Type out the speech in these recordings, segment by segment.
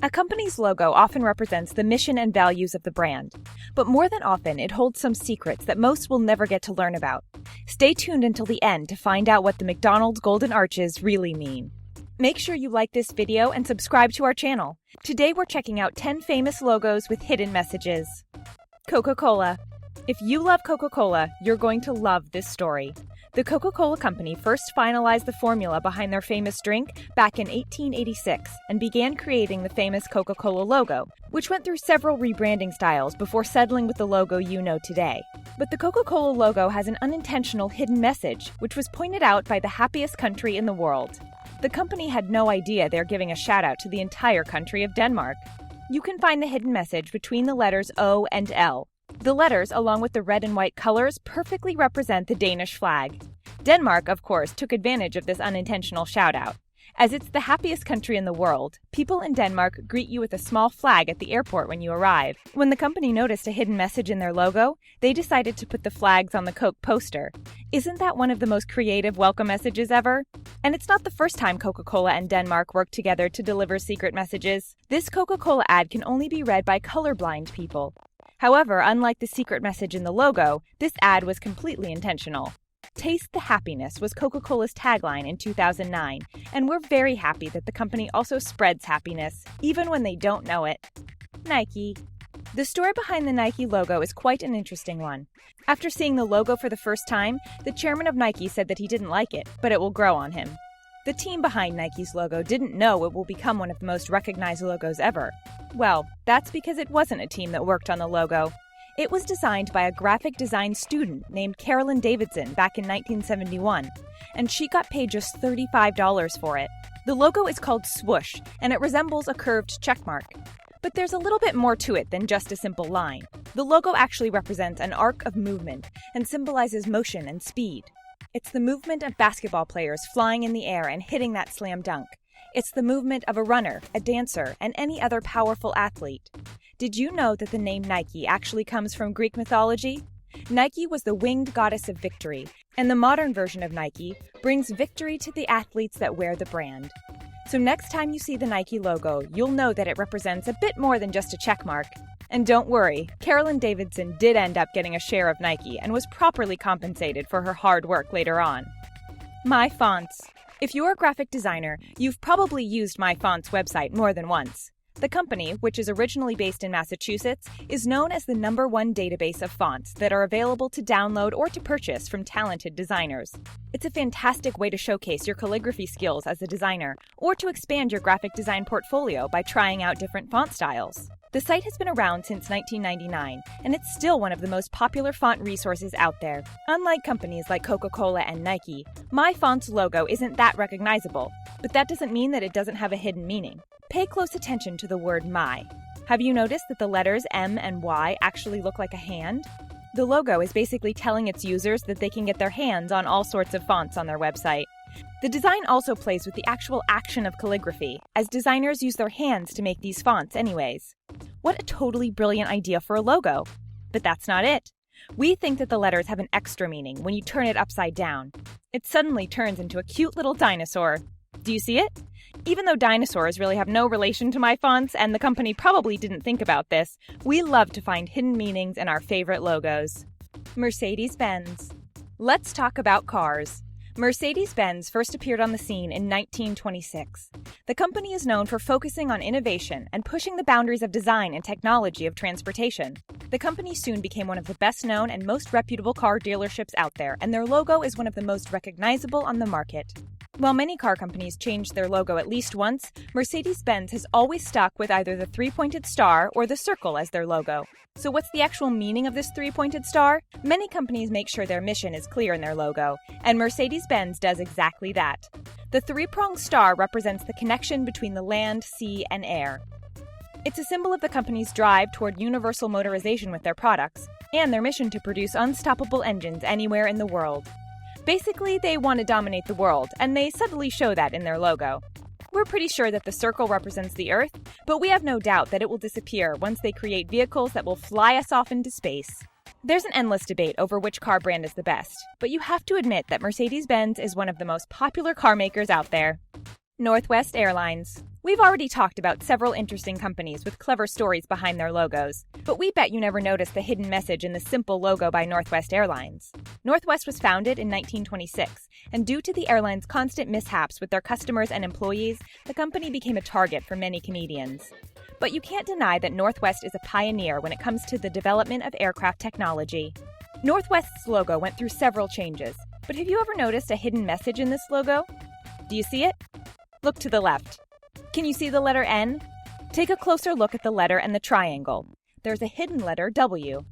A company's logo often represents the mission and values of the brand, but more than often it holds some secrets that most will never get to learn about. Stay tuned until the end to find out what the McDonald's golden arches really mean. Make sure you like this video and subscribe to our channel. Today we're checking out 10 famous logos with hidden messages. Coca Cola. If you love Coca Cola, you're going to love this story. The Coca Cola Company first finalized the formula behind their famous drink back in 1886 and began creating the famous Coca Cola logo, which went through several rebranding styles before settling with the logo you know today. But the Coca Cola logo has an unintentional hidden message, which was pointed out by the happiest country in the world. The company had no idea they're giving a shout out to the entire country of Denmark. You can find the hidden message between the letters O and L. The letters, along with the red and white colors, perfectly represent the Danish flag. Denmark, of course, took advantage of this unintentional shout-out. As it's the happiest country in the world, people in Denmark greet you with a small flag at the airport when you arrive. When the company noticed a hidden message in their logo, they decided to put the flags on the Coke poster. Isn't that one of the most creative welcome messages ever? And it's not the first time Coca-Cola and Denmark worked together to deliver secret messages. This Coca-Cola ad can only be read by colorblind people. However, unlike the secret message in the logo, this ad was completely intentional. Taste the happiness was Coca-Cola's tagline in 2009, and we're very happy that the company also spreads happiness, even when they don't know it. Nike. The story behind the Nike logo is quite an interesting one. After seeing the logo for the first time, the chairman of Nike said that he didn't like it, but it will grow on him. The team behind Nike's logo didn't know it will become one of the most recognized logos ever. Well, that's because it wasn't a team that worked on the logo. It was designed by a graphic design student named Carolyn Davidson back in 1971, and she got paid just $35 for it. The logo is called swoosh, and it resembles a curved checkmark. But there's a little bit more to it than just a simple line. The logo actually represents an arc of movement and symbolizes motion and speed. It's the movement of basketball players flying in the air and hitting that slam dunk. It's the movement of a runner, a dancer, and any other powerful athlete. Did you know that the name Nike actually comes from Greek mythology? Nike was the winged goddess of victory, and the modern version of Nike brings victory to the athletes that wear the brand. So next time you see the Nike logo, you'll know that it represents a bit more than just a checkmark. And don't worry, Carolyn Davidson did end up getting a share of Nike and was properly compensated for her hard work later on. My Fonts. If you're a graphic designer, you've probably used My Fonts website more than once. The company, which is originally based in Massachusetts, is known as the #1 database of fonts that are available to download or to purchase from talented designers. It's a fantastic way to showcase your calligraphy skills as a designer, or to expand your graphic design portfolio by trying out different font styles. The site has been around since 1999, and it's still one of the most popular font resources out there. Unlike companies like Coca Cola and Nike, My Font's logo isn't that recognizable, but that doesn't mean that it doesn't have a hidden meaning. Pay close attention to the word My. Have you noticed that the letters M and Y actually look like a hand? The logo is basically telling its users that they can get their hands on all sorts of fonts on their website. The design also plays with the actual action of calligraphy, as designers use their hands to make these fonts anyways. What a totally brilliant idea for a logo! But that's not it. We think that the letters have an extra meaning when you turn it upside down. It suddenly turns into a cute little dinosaur. Do you see it? Even though dinosaurs really have no relation to My Fonts, and the company probably didn't think about this, we love to find hidden meanings in our favorite logos. Mercedes-Benz. Let's talk about cars. Mercedes-Benz first appeared on the scene in 1926. The company is known for focusing on innovation and pushing the boundaries of design and technology of transportation. The company soon became one of the best-known and most reputable car dealerships out there, and their logo is one of the most recognizable on the market. While many car companies changed their logo at least once, Mercedes-Benz has always stuck with either the three-pointed star or the circle as their logo. So what's the actual meaning of this three-pointed star? Many companies make sure their mission is clear in their logo, and Mercedes-Benz does exactly that. The three-pronged star represents the connection between the land, sea, and air. It's a symbol of the company's drive toward universal motorization with their products, and their mission to produce unstoppable engines anywhere in the world. Basically, they want to dominate the world, and they subtly show that in their logo. We're pretty sure that the circle represents the Earth, but we have no doubt that it will disappear once they create vehicles that will fly us off into space. There's an endless debate over which car brand is the best, but you have to admit that Mercedes-Benz is one of the most popular car makers out there. Northwest Airlines. We've already talked about several interesting companies with clever stories behind their logos, but we bet you never noticed the hidden message in the simple logo by Northwest Airlines. Northwest was founded in 1926, and due to the airline's constant mishaps with their customers and employees, the company became a target for many comedians. But you can't deny that Northwest is a pioneer when it comes to the development of aircraft technology. Northwest's logo went through several changes, but have you ever noticed a hidden message in this logo? Do you see it? Look to the left. Can you see the letter N? Take a closer look at the letter and the triangle. There's a hidden letter W.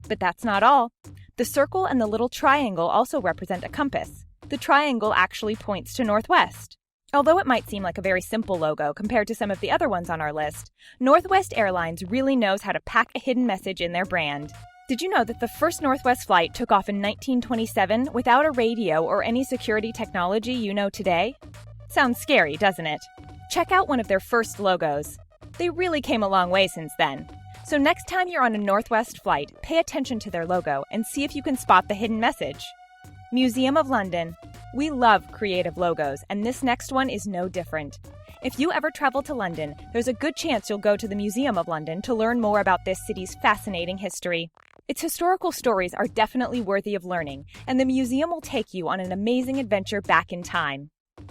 But that's not all. The circle and the little triangle also represent a compass. The triangle actually points to Northwest. Although it might seem like a very simple logo compared to some of the other ones on our list, Northwest Airlines really knows how to pack a hidden message in their brand. Did you know that the first Northwest flight took off in 1927 without a radio or any security technology you know today? Sounds scary, doesn't it? Check out one of their first logos. They really came a long way since then. So next time you're on a Northwest flight, pay attention to their logo and see if you can spot the hidden message. Museum of London. We love creative logos, and this next one is no different. If you ever travel to London, there's a good chance you'll go to the Museum of London to learn more about this city's fascinating history. Its historical stories are definitely worthy of learning, and the museum will take you on an amazing adventure back in time.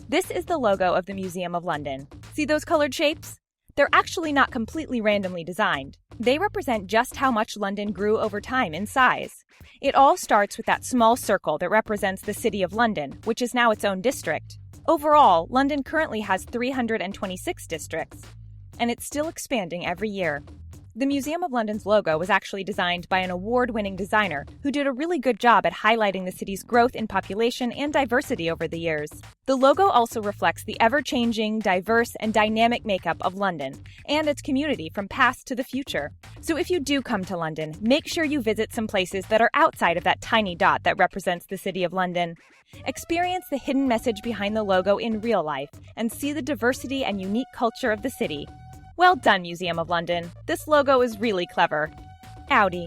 This is the logo of the Museum of London. See those colored shapes? They're actually not completely randomly designed. They represent just how much London grew over time in size. It all starts with that small circle that represents the City of London, which is now its own district. Overall, London currently has 326 districts, and it's still expanding every year. The Museum of London's logo was actually designed by an award-winning designer who did a really good job at highlighting the city's growth in population and diversity over the years. The logo also reflects the ever-changing, diverse, and dynamic makeup of London and its community from past to the future. So if you do come to London, make sure you visit some places that are outside of that tiny dot that represents the City of London. Experience the hidden message behind the logo in real life and see the diversity and unique culture of the city. Well done, Museum of London. This logo is really clever. Audi.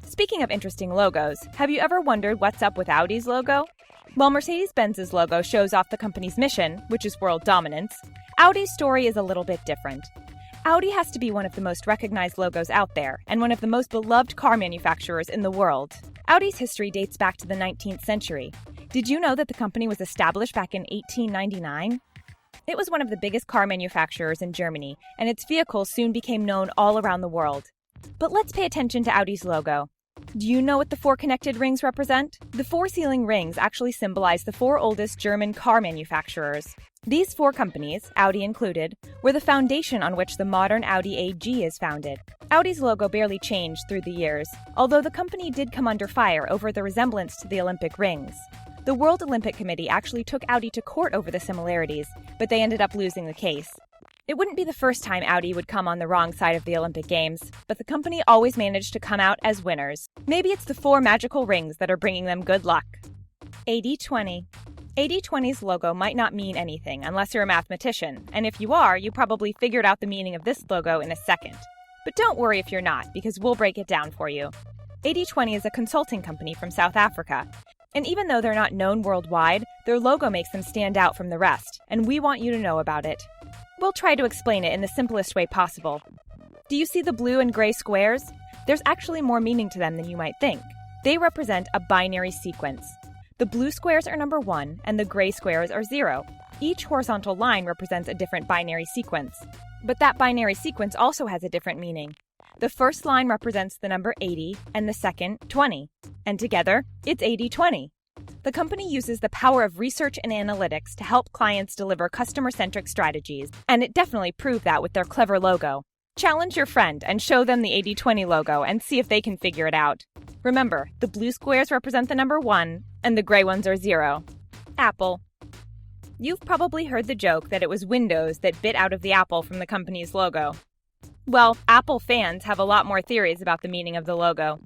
Speaking of interesting logos, have you ever wondered what's up with Audi's logo? While Mercedes-Benz's logo shows off the company's mission, which is world dominance, Audi's story is a little bit different. Audi has to be one of the most recognized logos out there and one of the most beloved car manufacturers in the world. Audi's history dates back to the 19th century. Did you know that the company was established back in 1899? It was one of the biggest car manufacturers in Germany, and its vehicles soon became known all around the world. But let's pay attention to Audi's logo. Do you know what the 4 connected rings represent? The 4 ceiling rings actually symbolize the 4 oldest German car manufacturers. These 4 companies, Audi included, were the foundation on which the modern Audi AG is founded. Audi's logo barely changed through the years, although the company did come under fire over the resemblance to the Olympic rings. The World Olympic Committee actually took Audi to court over the similarities, but they ended up losing the case. It wouldn't be the first time Audi would come on the wrong side of the Olympic Games, but the company always managed to come out as winners. Maybe it's the 4 magical rings that are bringing them good luck. 80-20. 80-20's logo might not mean anything unless you're a mathematician, and if you are, you probably figured out the meaning of this logo in a second. But don't worry if you're not, because we'll break it down for you. 80-20 is a consulting company from South Africa. And even though they're not known worldwide, their logo makes them stand out from the rest, and we want you to know about it. We'll try to explain it in the simplest way possible. Do you see the blue and gray squares? There's actually more meaning to them than you might think. They represent a binary sequence. The blue squares are number 1, and the gray squares are 0. Each horizontal line represents a different binary sequence. But that binary sequence also has a different meaning. The first line represents the number 80 and the second 20. And together, it's 80-20. The company uses the power of research and analytics to help clients deliver customer-centric strategies, and it definitely proved that with their clever logo. Challenge your friend and show them the 80-20 logo and see if they can figure it out. Remember, the blue squares represent the number 1, and the gray ones are 0. Apple. You've probably heard the joke that it was Windows that bit out of the apple from the company's logo. Well, Apple fans have a lot more theories about the meaning of the logo.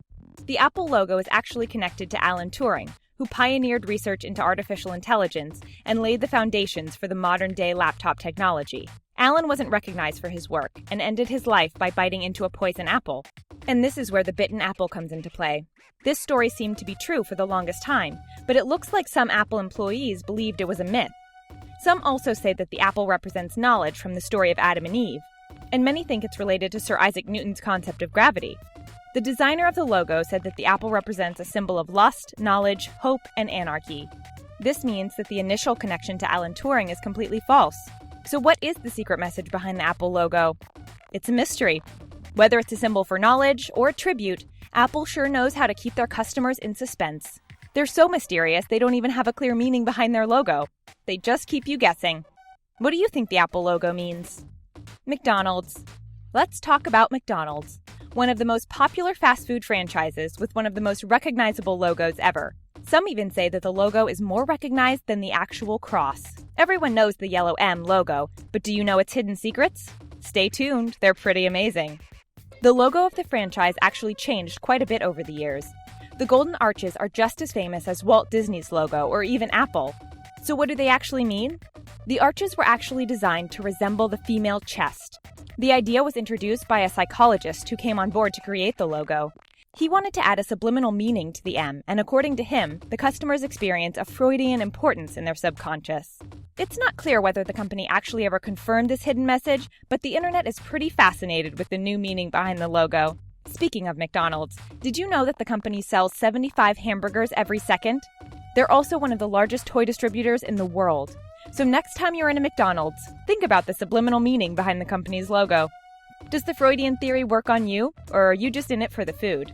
The Apple logo is actually connected to Alan Turing, who pioneered research into artificial intelligence and laid the foundations for the modern-day laptop technology. Alan wasn't recognized for his work and ended his life by biting into a poison apple. And this is where the bitten apple comes into play. This story seemed to be true for the longest time, but it looks like some Apple employees believed it was a myth. Some also say that the apple represents knowledge from the story of Adam and Eve, and many think it's related to Sir Isaac Newton's concept of gravity. The designer of the logo said that the apple represents a symbol of lust, knowledge, hope, and anarchy. This means that the initial connection to Alan Turing is completely false. So what is the secret message behind the Apple logo? It's a mystery. Whether it's a symbol for knowledge or a tribute, Apple sure knows how to keep their customers in suspense. They're so mysterious they don't even have a clear meaning behind their logo. They just keep you guessing. What do you think the Apple logo means? McDonald's. Let's talk about McDonald's, one of the most popular fast food franchises with one of the most recognizable logos ever. Some even say that the logo is more recognized than the actual cross. Everyone knows the yellow M logo, but do you know its hidden secrets? Stay tuned, they're pretty amazing. The logo of the franchise actually changed quite a bit over the years. The golden arches are just as famous as Walt Disney's logo or even Apple. So what do they actually mean? The arches were actually designed to resemble the female chest. The idea was introduced by a psychologist who came on board to create the logo. He wanted to add a subliminal meaning to the M, and according to him, the customers experience a Freudian importance in their subconscious. It's not clear whether the company actually ever confirmed this hidden message, but the internet is pretty fascinated with the new meaning behind the logo. Speaking of McDonald's, did you know that the company sells 75 hamburgers every second? They're also one of the largest toy distributors in the world. So next time you're in a McDonald's, think about the subliminal meaning behind the company's logo. Does the Freudian theory work on you, or are you just in it for the food?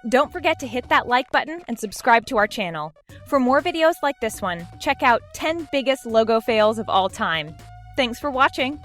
Don't forget to hit that like button and subscribe to our channel. For more videos like this one, check out 10 biggest logo fails of all time. Thanks for watching!